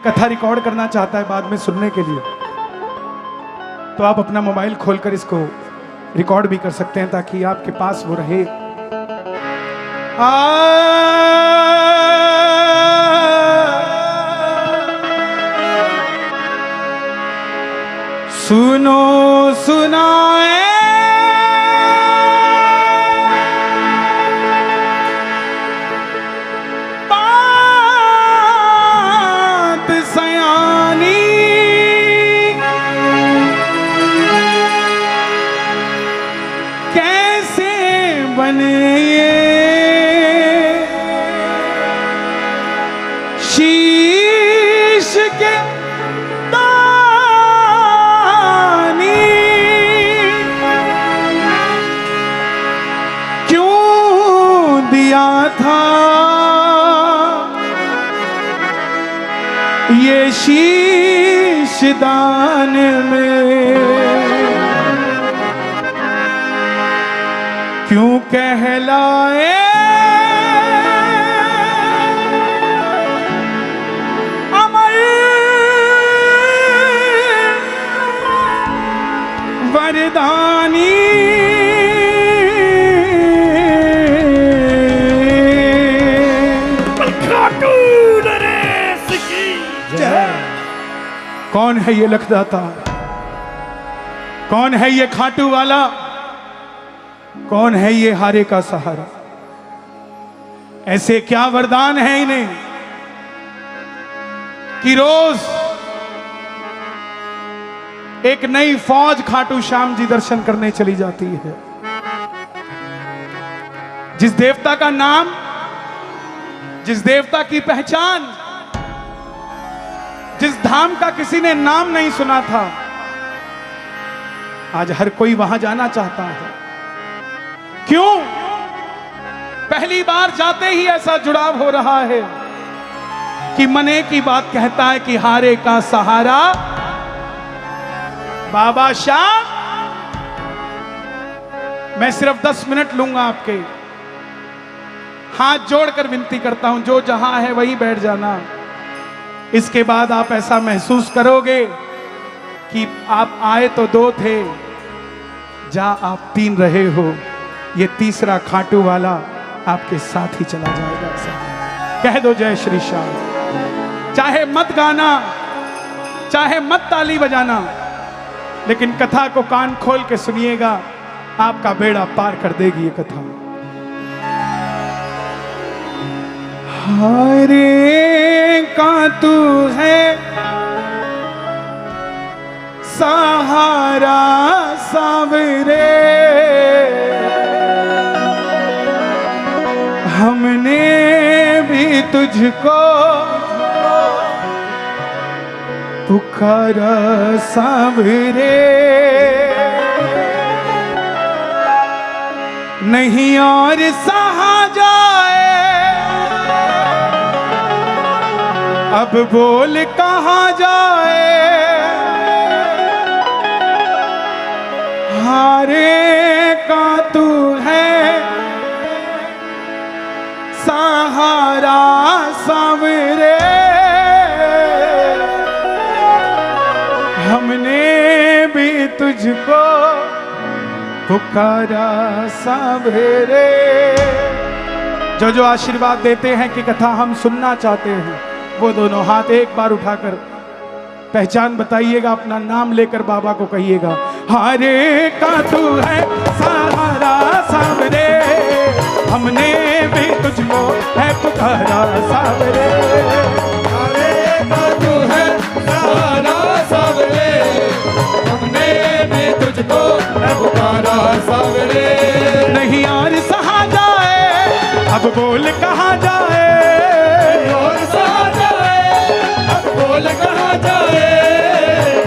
कथा रिकॉर्ड करना चाहता है बाद में सुनने के लिए, तो आप अपना मोबाइल खोलकर इसको रिकॉर्ड भी कर सकते हैं ताकि आपके पास वो रहे। सुनो सुनाए बात सयानी, कैसे बने ये शीश के था ये शीश दान में, क्यों कहलाए अमर वरदानी। कौन है ये लखदाता, कौन है ये खाटू वाला, कौन है ये हारे का सहारा? ऐसे क्या वरदान है इन्हें कि रोज एक नई फौज खाटू श्याम जी दर्शन करने चली जाती है। जिस देवता का नाम, जिस देवता की पहचान, जिस धाम का किसी ने नाम नहीं सुना था, आज हर कोई वहां जाना चाहता है। क्यों? पहली बार जाते ही ऐसा जुड़ाव हो रहा है कि मने की बात कहता है कि हारे का सहारा बाबा श्याम। मैं सिर्फ 10 मिनट लूंगा आपके, हाथ जोड़कर विनती करता हूं, जो जहां है वहीं बैठ जाना। इसके बाद आप ऐसा महसूस करोगे कि आप आए तो 2 थे, जा आप 3 रहे हो। ये तीसरा खाटू वाला आपके साथ ही चला जाएगा। कह दो जय श्री श्याम। चाहे मत गाना, चाहे मत ताली बजाना, लेकिन कथा को कान खोल के सुनिएगा, आपका बेड़ा पार कर देगी ये कथा। हारे का तू है सहारा सावरे, हमने भी तुझको पुकारा सावरे, नहीं और सहा जाए, अब बोल कहाँ जाए। हारे का तू है सहारा सावरे, हमने भी तुझको पुकारा सावरे। जो जो आशीर्वाद देते हैं कि कथा हम सुनना चाहते हैं, वो दोनों हाथ एक बार उठाकर पहचान बताइएगा, अपना नाम लेकर बाबा को कहिएगा। हारे का तू है सहारा सावरे, हमने भी तुझको है पुकारा सावरे। हारे का तू है सहारा सावरे, हमने भी तुझको है पुकारा सावरे। नहीं और सहा जाए, अब बोल कहाँ जाए, और सहा जाए, अब बोल कहाँ जाए।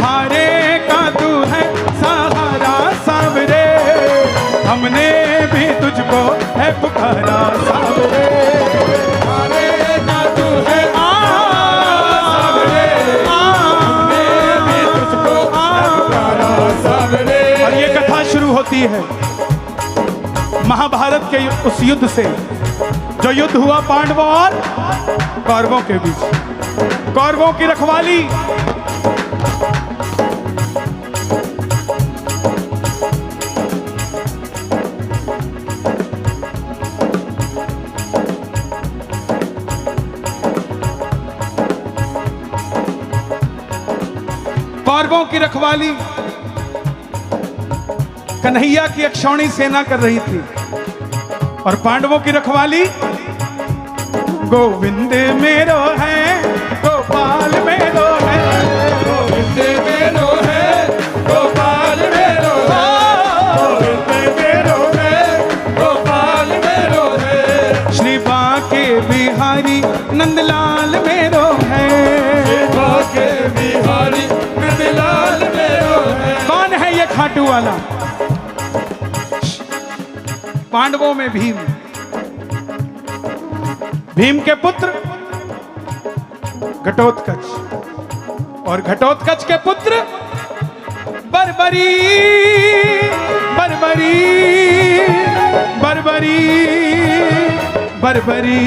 हारे का तू है सहारा सावरे, हमने भी तुझको है पुकारा सावरे। हारे का तू है सावरे, हमने भी तुझको है पुकारा सावरे। और ये कथा शुरू होती है महाभारत के उस युद्ध से, जो युद्ध हुआ पांडवों और कौरवों के बीच। कौरवों की रखवाली, कौरवों की रखवाली कन्हैया की अक्षौणी सेना कर रही थी और पांडवों की रखवाली गोविंद मेरो है, गोपाल मेरो है, गोविंद मेरो है, गोपाल मेरो है, गोविंद मेरो है, गोपाल मेरो है, श्री बांके बिहारी नंदलाल मेरो है, बांके बिहारी नंदलाल मेरो है। कौन है ये खाटू वाला? पांडवों में भीम, भीम के पुत्र घटोत्कच और घटोत्कच के पुत्र बर्बरी, बर्बरी, बर्बरी, बर्बरी,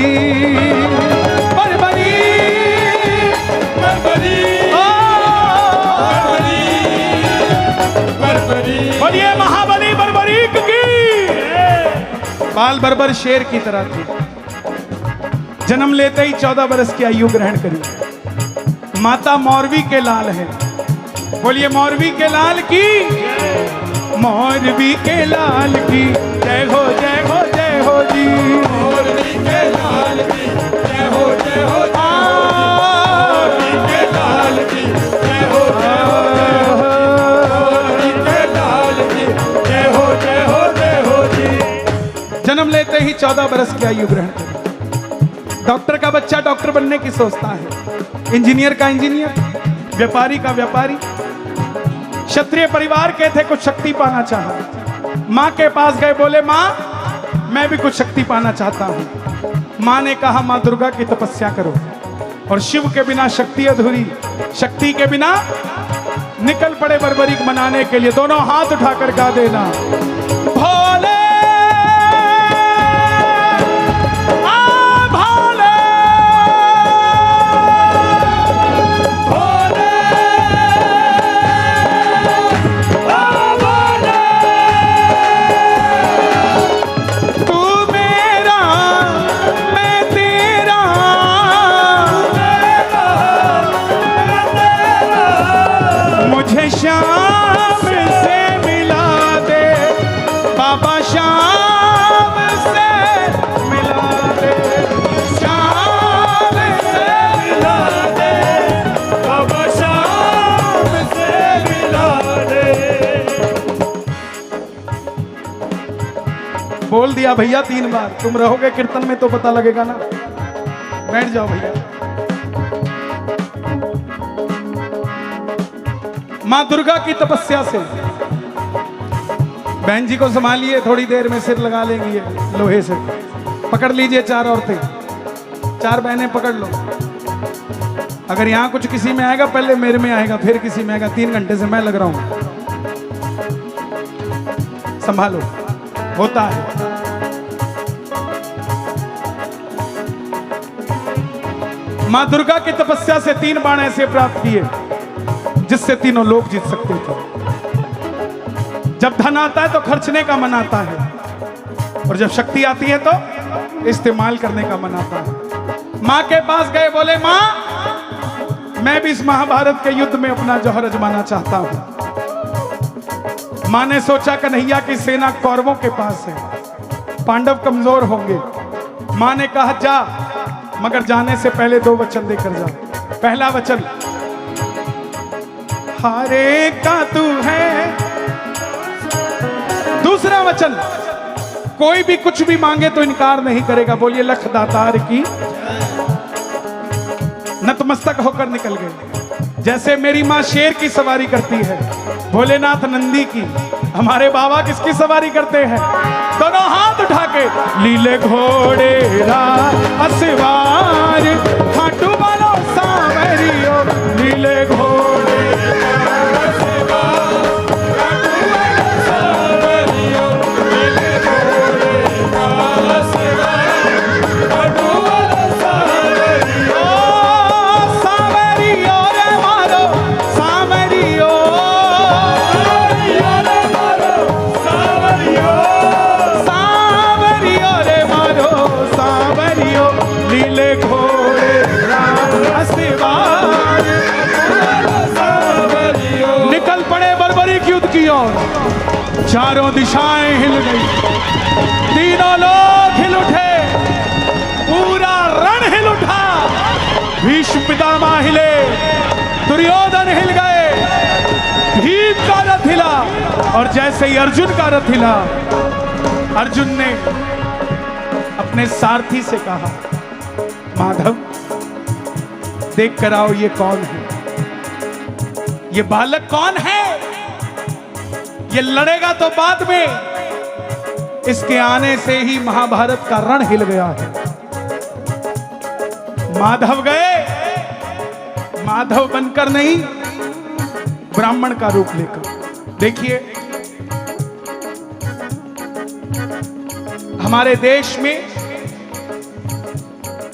बर्बरी, बर्बरी, ओ, बर्बरी, बोलिए महाबली बर्बरीक की। बाल बर्बर शेर की तरह थी, जन्म लेते ही 14 वर्ष की आयु ग्रहण करी। माता मौरवी के लाल है, बोलिए मौरवी के लाल की, मौरवी के लाल की जय हो, जय हो, जय हो जी, मौरवी के लाल की जय हो, जय हो, मौरवी के लाल की जय हो, जय हो, मौरवी के लाल की जय हो, जय हो, जय हो जी। जन्म लेते ही 14 वर्ष की आयु ग्रहण करी। डॉक्टर का बच्चा डॉक्टर बनने की सोचता है, इंजीनियर का इंजीनियर, व्यापारी का व्यापारी। क्षत्रिय परिवार के थे, कुछ शक्ति पाना चाहा। माँ के पास गए, बोले माँ मैं भी कुछ शक्ति पाना चाहता हूँ। माँ ने कहा माँ दुर्गा की तपस्या करो, और शिव के बिना शक्ति अधूरी, शक्ति के बिना निकल पड़े बर्बरीक मनाने के लिए। दोनों हाथ उठाकर गा देना, भोले शाम से मिला दे बाबा, शाम से मिला दे, शाम से मिला दे बाबा, शाम से मिला दे। बोल दिया भैया 3 बार। तुम रहोगे कीर्तन में तो पता लगेगा ना। बैठ जाओ भैया। मां दुर्गा की तपस्या से बहन जी को संभालिए, थोड़ी देर में सिर लगा लेंगी ये लोहे से। पकड़ लीजिए 4 औरतें, 4 बहनें पकड़ लो। अगर यहां कुछ किसी में आएगा, पहले मेरे में आएगा, फिर किसी में आएगा। 3 घंटे से मैं लग रहा हूं, संभालो, होता है। मां दुर्गा की तपस्या से 3 बाण ऐसे प्राप्त किए जिससे तीनों लोग जीत सकते थे। जब धन आता है तो खर्चने का मन आता है, और जब शक्ति आती है तो इस्तेमाल करने का मन आता है। मां के पास गए, बोले मां मैं भी इस महाभारत के युद्ध में अपना जौहर आजमाना चाहता हूं। मां ने सोचा कन्हैया की सेना कौरवों के पास है, पांडव कमजोर होंगे। मां ने कहा जा, मगर जाने से पहले 2 वचन देकर जा। पहला वचन, हारे का तू है। दूसरा वचन, कोई भी कुछ भी मांगे तो इनकार नहीं करेगा। बोलिए लख दातार की। नतमस्तक होकर निकल गए। जैसे मेरी मां शेर की सवारी करती है, भोलेनाथ नंदी की, हमारे बाबा किसकी सवारी करते हैं? दोनों हाथ उठा के, लीले घोड़े रा असवार खाटू वालो सावरियो, लीले घोड़े सावरियो, चारों दिशाएं हिल गई, तीनों लोग हिल उठे, पूरा रण हिल उठा। भीष्म पितामह हिले, दुर्योधन हिल गए, भीम का रथ हिला, और जैसे ही अर्जुन का रथ हिला, अर्जुन ने अपने सारथी से कहा, माधव देख कर आओ ये कौन है, ये बालक कौन है, ये लड़ेगा तो बाद में, इसके आने से ही महाभारत का रण हिल गया है। माधव गए, माधव बनकर नहीं, ब्राह्मण का रूप लेकर। देखिए हमारे देश में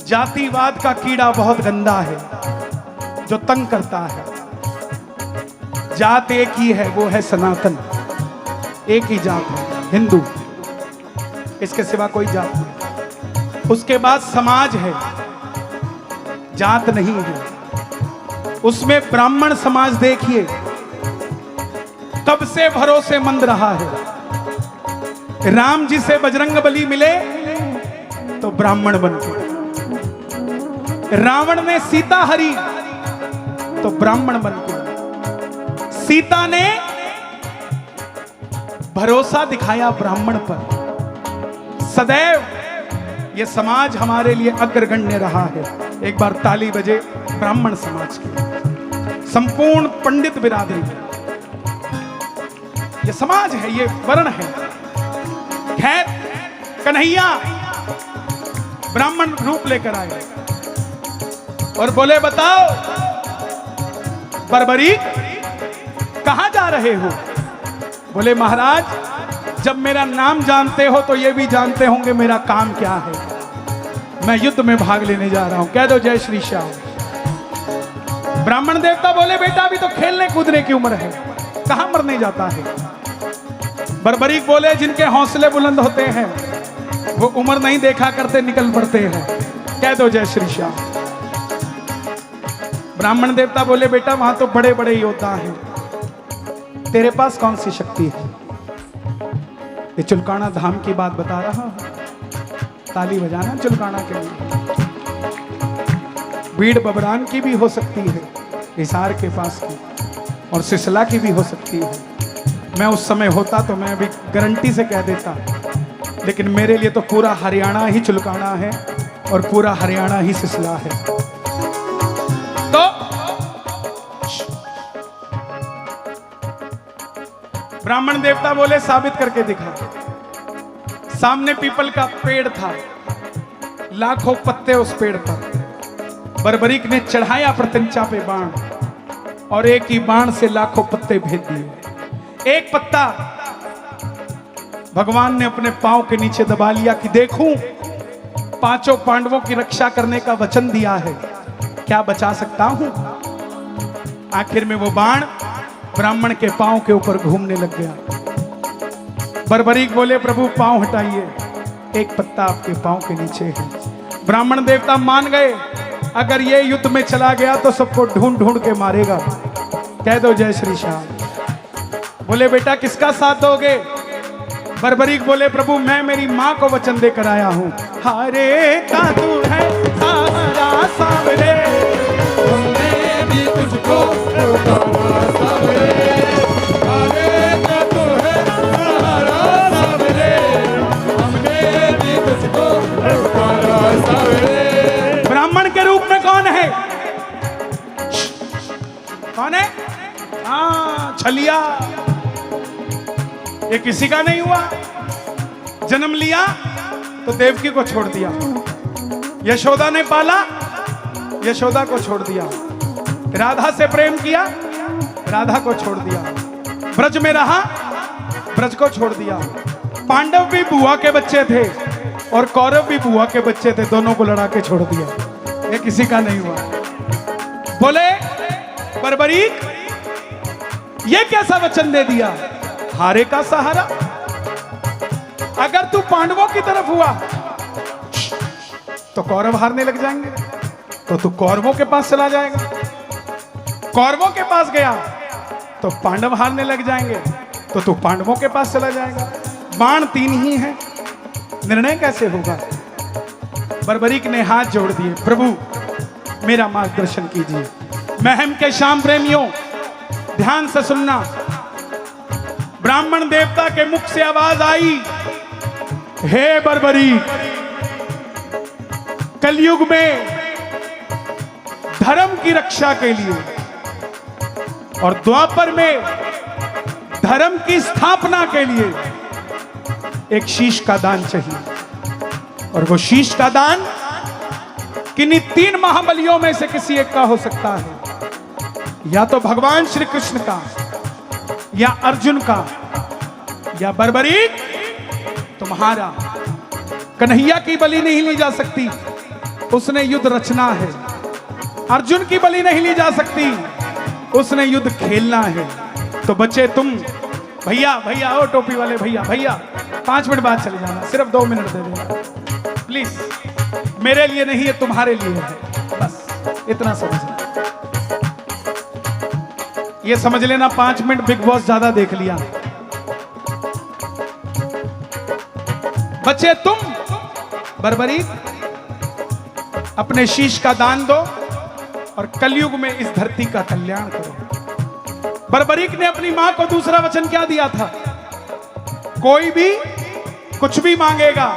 जातिवाद का कीड़ा बहुत गंदा है जो तंग करता है। जात एक ही है, वो है सनातन, एक ही जात है, हिंदू, इसके सिवा कोई जात नहीं। उसके बाद समाज है, जात नहीं है। उसमें ब्राह्मण समाज देखिए कब से भरोसेमंद रहा है। राम जी से बजरंगबली मिले तो ब्राह्मण बन गए, रावण ने सीता हरी तो ब्राह्मण बन गए, सीता ने भरोसा दिखाया ब्राह्मण पर। सदैव ये समाज हमारे लिए अग्रगण्य रहा है। एक बार ताली बजे ब्राह्मण समाज की, संपूर्ण पंडित बिरादरी, ये समाज है, ये वर्ण है। खैर कन्हैया ब्राह्मण रूप लेकर आए और बोले, बताओ बर्बरीक कहां जा रहे हो? बोले, महाराज जब मेरा नाम जानते हो तो ये भी जानते होंगे मेरा काम क्या है। मैं युद्ध में भाग लेने जा रहा हूं, कह दो जय श्री श्याम। ब्राह्मण देवता बोले, बेटा अभी तो खेलने कूदने की उम्र है, कहां मरने जाता है। बर्बरीक बोले, जिनके हौसले बुलंद होते हैं वो उम्र नहीं देखा करते, निकल पड़ते हैं, कह दो जय श्री श्याम। ब्राह्मण देवता बोले, बेटा वहां तो बड़े बड़े योद्धा हैं, तेरे पास कौन सी शक्ति है? ये चुलकाना धाम की बात बता रहा हूं, ताली बजाना चुलकाना के लिए। भीड़ बबरान की भी हो सकती है, हिसार के पास की, और सिसला की भी हो सकती है। मैं उस समय होता तो मैं अभी गारंटी से कह देता, लेकिन मेरे लिए तो पूरा हरियाणा ही चुलकाना है और पूरा हरियाणा ही सिसला है। तो ब्राह्मण देवता बोले, साबित करके दिखा। सामने पीपल का पेड़ था, लाखों पत्ते उस पेड़ पर। बर्बरीक ने चढ़ाया प्रत्यंचा पे बाण, और एक ही बाण से लाखों पत्ते भेज दिए। एक पत्ता भगवान ने अपने पांव के नीचे दबा लिया कि देखूं, पांचों पांडवों की रक्षा करने का वचन दिया है, क्या बचा सकता हूं। आखिर में वो बाण ब्राह्मण के पांव के ऊपर घूमने लग गया। बर्बरीक बोले, प्रभु पांव हटाइए, एक पत्ता आपके पांव के नीचे है। ब्राह्मण देवता मान गए, अगर ये युद्ध में चला गया तो सबको ढूंढ ढूंढ के मारेगा, कह दो जय श्री श्याम। बोले, बेटा किसका साथ दोगे? बर्बरीक बोले, प्रभु मैं मेरी माँ को वचन देकर आया हूँ। हरे का तू है सहारा सावरे, हमने भी तुझको पुकारा सावरे। हरे का तू है सहारा सावरे, हमने भी तुझको पुकारा सावरे। ब्राह्मण के रूप में कौन है? कौन है? हाँ, छलिया। ये किसी का नहीं हुआ, जन्म लिया तो देवकी को छोड़ दिया, यशोदा ने पाला, यशोदा को छोड़ दिया, राधा से प्रेम किया, राधा को छोड़ दिया, ब्रज में रहा, ब्रज को छोड़ दिया। पांडव भी बुआ के बच्चे थे और कौरव भी बुआ के बच्चे थे, दोनों को लड़ा के छोड़ दिया। ये किसी का नहीं हुआ। बोले, बर्बरीक ये कैसा वचन दे दिया? हारे का सहारा। अगर तू पांडवों की तरफ हुआ तो कौरव हारने लग जाएंगे, तो तू कौरवों के पास चला जाएगा। कौरवों के पास गया तो पांडव हारने लग जाएंगे, तो तू पांडवों के पास चला जाएगा। बाण 3 ही है, निर्णय कैसे होगा? बर्बरीक ने हाथ जोड़ दिए, प्रभु मेरा मार्गदर्शन कीजिए। महम के श्याम प्रेमियों ध्यान से सुनना, ब्राह्मण देवता के मुख से आवाज आई, हे बर्बरीक, कलयुग में धर्म की रक्षा के लिए और द्वापर में धर्म की स्थापना के लिए एक शीश का दान चाहिए। और वो शीश का दान किन्हीं 3 महाबलियों में से किसी एक का हो सकता है, या तो भगवान श्री कृष्ण का, या अर्जुन का, या बर्बरीक तुम्हारा। कन्हैया की बलि नहीं ली जा सकती, उसने युद्ध रचना है। अर्जुन की बलि नहीं ली जा सकती, उसने युद्ध खेलना है। तो बच्चे तुम, भैया भैया ओ टोपी वाले भैया, भैया 5 मिनट बाद चले जाना, सिर्फ 2 मिनट दे देना प्लीज। मेरे लिए नहीं है, तुम्हारे लिए है, बस इतना समझना। ये समझ लेना 5 मिनट बिग बॉस ज्यादा देख लिया। बच्चे तुम, बर्बरीक अपने शीश का दान दो और कलयुग में इस धरती का कल्याण करो। बर्बरीक ने अपनी मां को दूसरा वचन क्या दिया था? कोई भी कुछ भी मांगेगा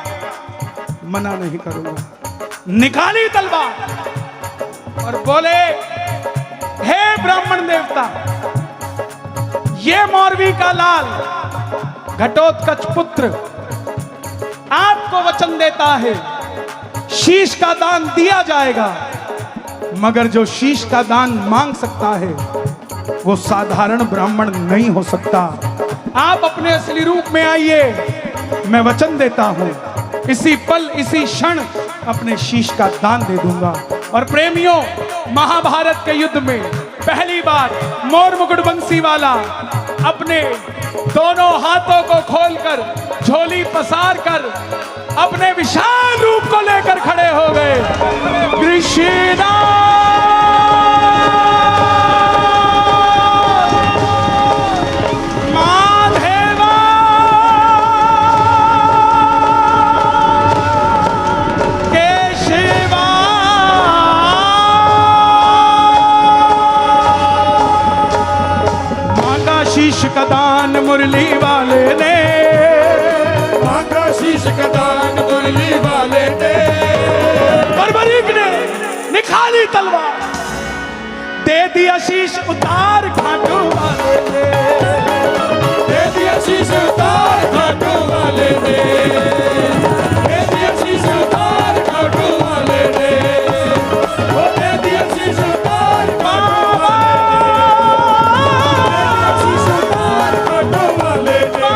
मना नहीं करूंगा। निकाली तलवार और बोले, हे ब्राह्मण देवता, ये मौरवी का लाल घटोत्कच पुत्र आपको वचन देता है, शीश का दान दिया जाएगा, मगर जो शीश का दान मांग सकता है वो साधारण ब्राह्मण नहीं हो सकता। आप अपने असली रूप में आइए, मैं वचन देता हूं इसी पल इसी क्षण अपने शीश का दान दे दूंगा। और प्रेमियों, महाभारत के युद्ध में पहली बार मोर मुकुट बंसी वाला अपने दोनों हाथों को खोलकर, झोली पसार कर अपने विशाल रूप को लेकर खड़े हो गए। कृष्णा माधेवा केशवा, मांगा शीश का दान मुरली वाले ने, शीश का दान मुरली वाले ने। बर्बरीक ने निकाली तलवार, दे दिया शीश उतार घाटू वाले ने, दे दिया शीश उतार घाटू वाले ने, दे दिया शीश उतार घाटू वाले ने, वो दे दिया शीश उतार बाबा, शीश उतार घाटू वाले ने,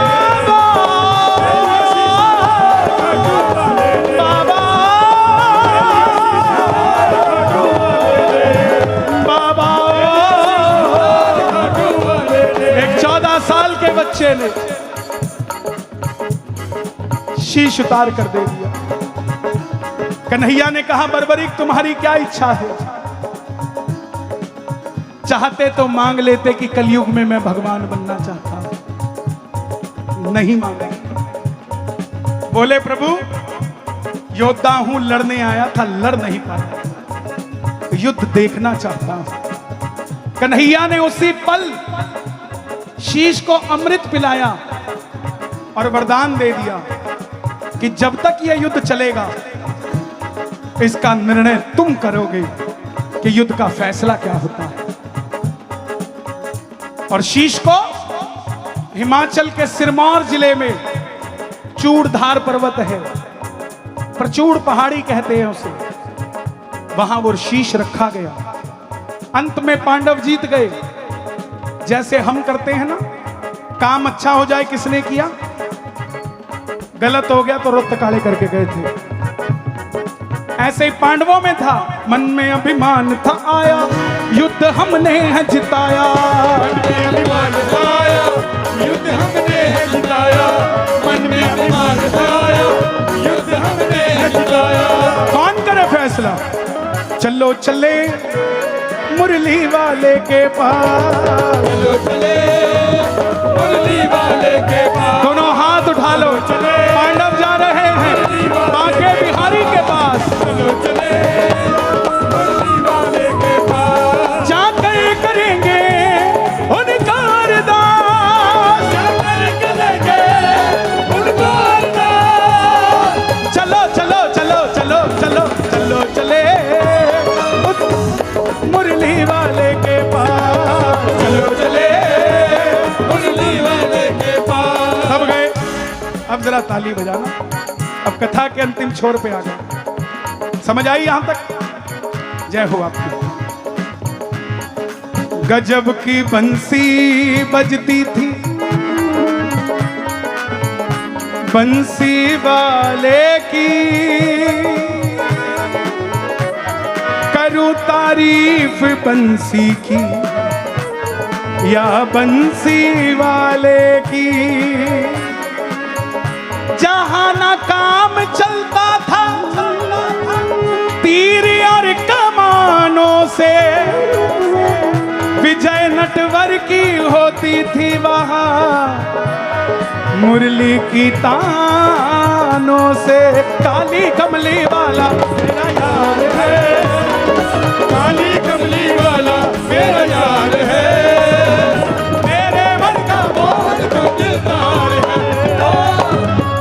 बच्चे ने शीश उतार कर दे दिया। कन्हैया ने कहा, बर्बरीक तुम्हारी क्या इच्छा है? चाहते तो मांग लेते कि कलयुग में मैं भगवान बनना चाहता हूं, नहीं मांगा। बोले, प्रभु योद्धा हूं, लड़ने आया था, लड़ नहीं पाया, युद्ध देखना चाहता हूं। कन्हैया ने उसी पल शीश को अमृत पिलाया और वरदान दे दिया कि जब तक यह युद्ध चलेगा इसका निर्णय तुम करोगे कि युद्ध का फैसला क्या होता है। और शीश को हिमाचल के सिरमौर जिले में चूड़धार पर्वत है, प्रचूड़ पहाड़ी कहते हैं उसे, वहां वो शीश रखा गया। अंत में पांडव जीत गए। जैसे हम करते हैं ना, काम अच्छा हो जाए, किसने किया, गलत हो गया तो रुत काले करके गए थे। ऐसे ही पांडवों में था, मन में अभिमान था आया, युद्ध हमने है जिताया, मन में अभिमान था आया, युद्ध हमने है जिताया, मन में अभिमान था आया, युद्ध हमने है जिताया। कौन करे फैसला? चलो चले मुरली वाले के पास, चलो चले मुरली वाले के पास दोनों हाथ उठा लो, पांडव जा रहे हैं बांके बिहारी के पास। चलो चले मुरली वाले के पास, जाकर करेंगे उनका अरदास, जाकर करेंगे उनको अरदास। चलो चलो चलो चलो चलो चलो चले उस मुरली वाले के पास। चलो चले मुरली वाले के पास। सब गए। अब जरा ताली बजाना। अब कथा के अंतिम छोर पे आ गए। समझ आई यहां तक? जय हो आपकी। गजब की बंसी बजती थी बंसी वाले की, करूं तारीफ बंसी की या बंसी वाले की। जहां ना काम चलता था तीर और कमानों से, विजय नटवर की होती थी वहां मुरली की तानों से। काली कमली वाला मेरा यार है, काली कमली वाला मेरा यार है, मेरे मन का बहुत तो दिलदार है।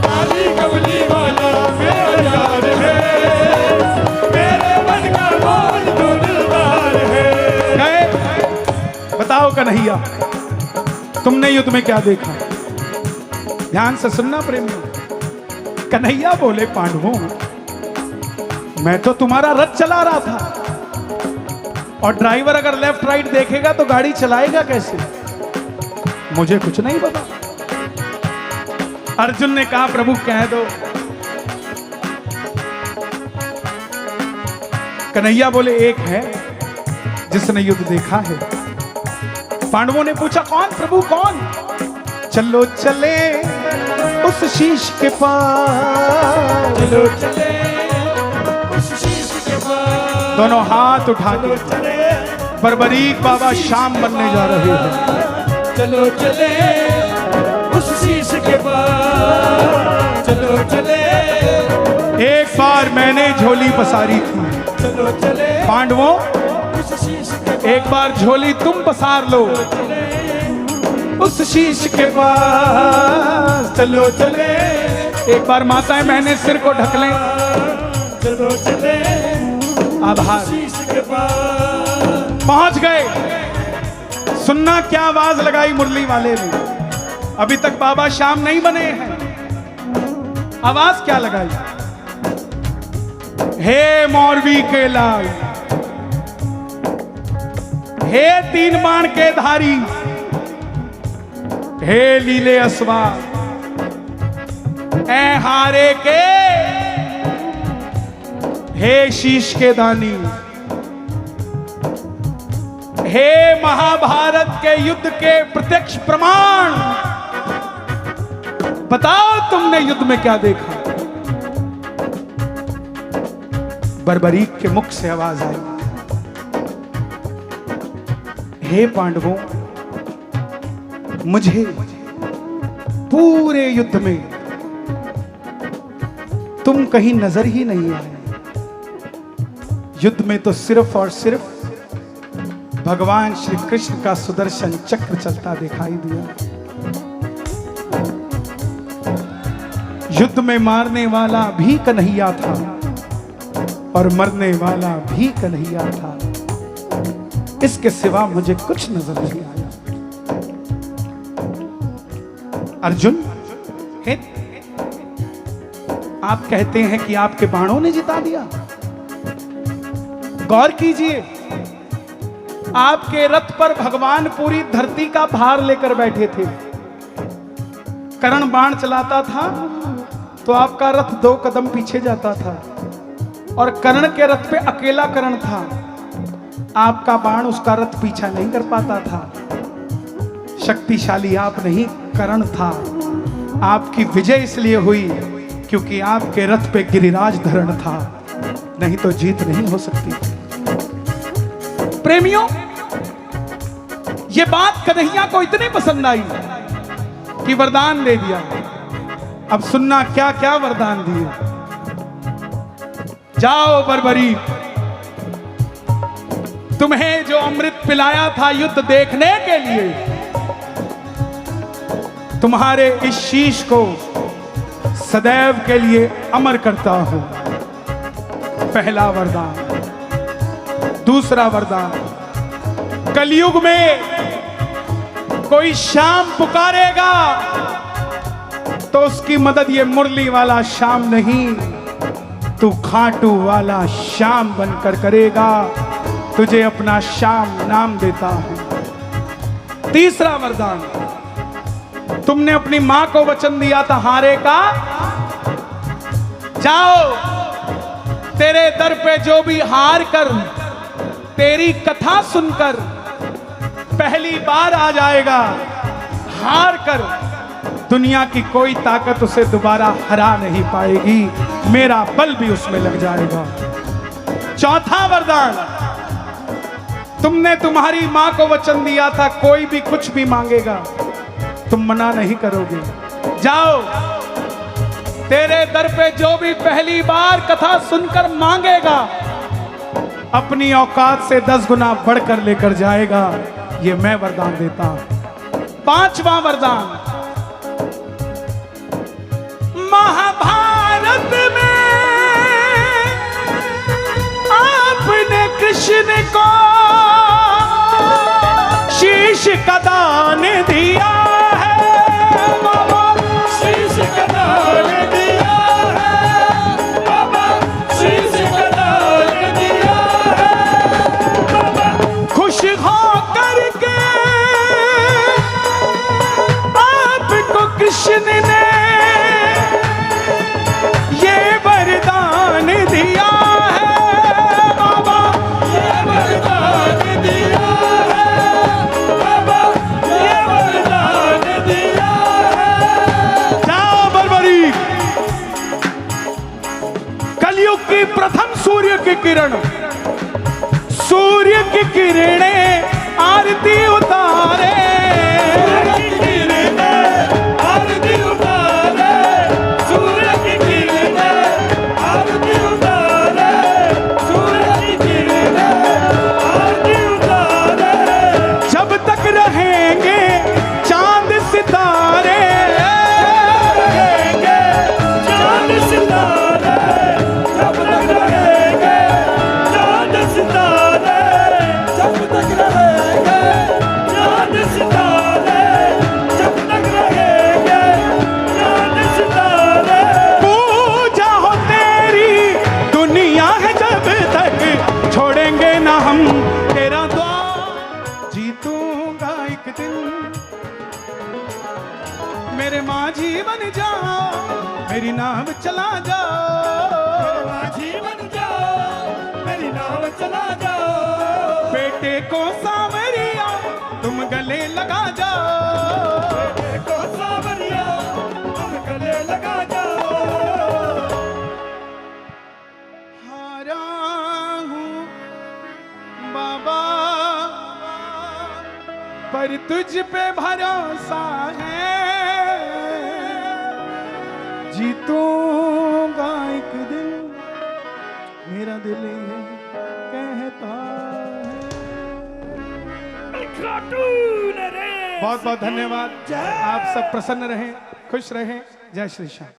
काली कमली वाला मेरा यार है, मेरे मन का बहुत तो दिलदार है। गए। बताओ कन्हैया, तुमने युद्ध में क्या देखा? ध्यान से सुनना प्रेमियों। कन्हैया बोले, पांडवों मैं तो तुम्हारा रथ चला रहा था, और ड्राइवर अगर लेफ्ट राइट देखेगा तो गाड़ी चलाएगा कैसे? मुझे कुछ नहीं पता। अर्जुन ने कहा, प्रभु कह दो। कन्हैया बोले, एक है जिसने युद्ध देखा है। पांडवों ने पूछा, कौन प्रभु कौन? चलो चले उस शीश के पास, चलो चले उस शीश के पास, दोनों हाथ उठा के चले बर्बरीक बाबा शाम बनने जा रहे हैं। चलो चले उस शीश के पास, चलो चले एक बार मैंने झोली पसारी थी, चलो चले पांडवों उस शीश के एक बार झोली तुम पसार लो उस शीश के पास। चलो चले एक बार माताएं बहनें सिर को ढक लें। चलो चले आभार। शीश के पास। पहुंच गए। सुनना क्या आवाज लगाई मुरली वाले ने। अभी तक बाबा शाम नहीं बने हैं। आवाज क्या लगाई? हे मौरवी के लाल, हे तीन बाण के धारी, हे लीले अस्वार, ऐ हारे के, हे शीश के दानी, हे महाभारत के युद्ध के प्रत्यक्ष प्रमाण, बताओ तुमने युद्ध में क्या देखा? बर्बरीक के मुख से आवाज आई, हे पांडवों, मुझे पूरे युद्ध में तुम कहीं नजर ही नहीं आए। युद्ध में तो सिर्फ और सिर्फ भगवान श्री कृष्ण का सुदर्शन चक्र चलता दिखाई दिया। युद्ध में मारने वाला भी कन्हैया था और मरने वाला भी कन्हैया था। इसके सिवा मुझे कुछ नजर नहीं आया। अर्जुन, आप कहते हैं कि आपके बाणों ने जिता दिया। गौर कीजिए, आपके रथ पर भगवान पूरी धरती का भार लेकर बैठे थे। कर्ण बाण चलाता था तो आपका रथ 2 कदम पीछे जाता था, और कर्ण के रथ पे अकेला कर्ण था। आपका बाण उसका रथ पीछा नहीं कर पाता था। शक्तिशाली आप नहीं, कर्ण था। आपकी विजय इसलिए हुई क्योंकि आपके रथ पे गिरिराज धरण था, नहीं तो जीत नहीं हो सकती। प्रेमियों, ये बात कन्हैया को इतनी पसंद आई कि वरदान दे दिया। अब सुनना क्या क्या वरदान दिए। जाओ बर्बरी, तुम्हें जो अमृत पिलाया था युद्ध देखने के लिए, तुम्हारे इस शीश को सदैव के लिए अमर करता हूं। पहला वरदान। दूसरा वरदान, कलयुग में कोई श्याम पुकारेगा तो उसकी मदद ये मुरली वाला श्याम नहीं, तू खाटू वाला श्याम बनकर करेगा। तुझे अपना श्याम नाम देता हूं। तीसरा वरदान, तुमने अपनी मां को वचन दिया था हारे का, जाओ तेरे दर पे जो भी हार कर तेरी कथा सुनकर पहली बार आ जाएगा, हार कर दुनिया की कोई ताकत उसे दोबारा हरा नहीं पाएगी, मेरा बल भी उसमें लग जाएगा। चौथा वरदान, तुमने तुम्हारी मां को वचन दिया था कोई भी कुछ भी मांगेगा तुम मना नहीं करोगे। जाओ तेरे दर पे जो भी पहली बार कथा सुनकर मांगेगा अपनी औकात से 10 गुना बढ़कर लेकर जाएगा। ये मैं वरदान देता हूं। पांचवा वरदान, महाभारत में आपने कृष्ण को शीश का दान दिया है, बाबा शीश का दान दिया है, बाबा शीश का दान दिया है, बाबा खुश हो करके आपको कृष्ण ने ये वरदान दिया है, बाबा ये वरदान दिया है, बाबा ये वरदान दिया है। जाओ बर्बरी, कलयुग की प्रथम सूर्य की किरण, सूर्य की किरणें आरती उतारे, सूर्य की किरणें आरती उतारे, सूर्य की किरणें आरती उतारे, सूर्य की किरणें आरती उतारे। जब तक रहेंगे चांद सितारे, रहेंगे चांद सितारे, जब तक रहेंगे चांद सितारे, जब तक रहेंगे चांद सितारे, जब तक रहेंगे चांद सितारे। पूजा हो तेरी दुनिया है जब तक, छोड़ेंगे ना हम तेरा द्वार। जीतूंगा एक दिन, मेरे माझी बन जाओ, मेरी नाव चला जाओ, माझी बन जाओ, मेरी नाव चला जाओ, बेटे को सावरिया तुम गले लगा जाओ, बेटे को सावरिया तुम गले लगा जाओ। हारा हूं बाबा पर तुझ पे भरोसा है, जीतूंगा एक दिन, मेरा दिल ये कहता है। बहुत बहुत धन्यवाद। आप सब प्रसन्न रहें, खुश रहें। जय श्री श्याम।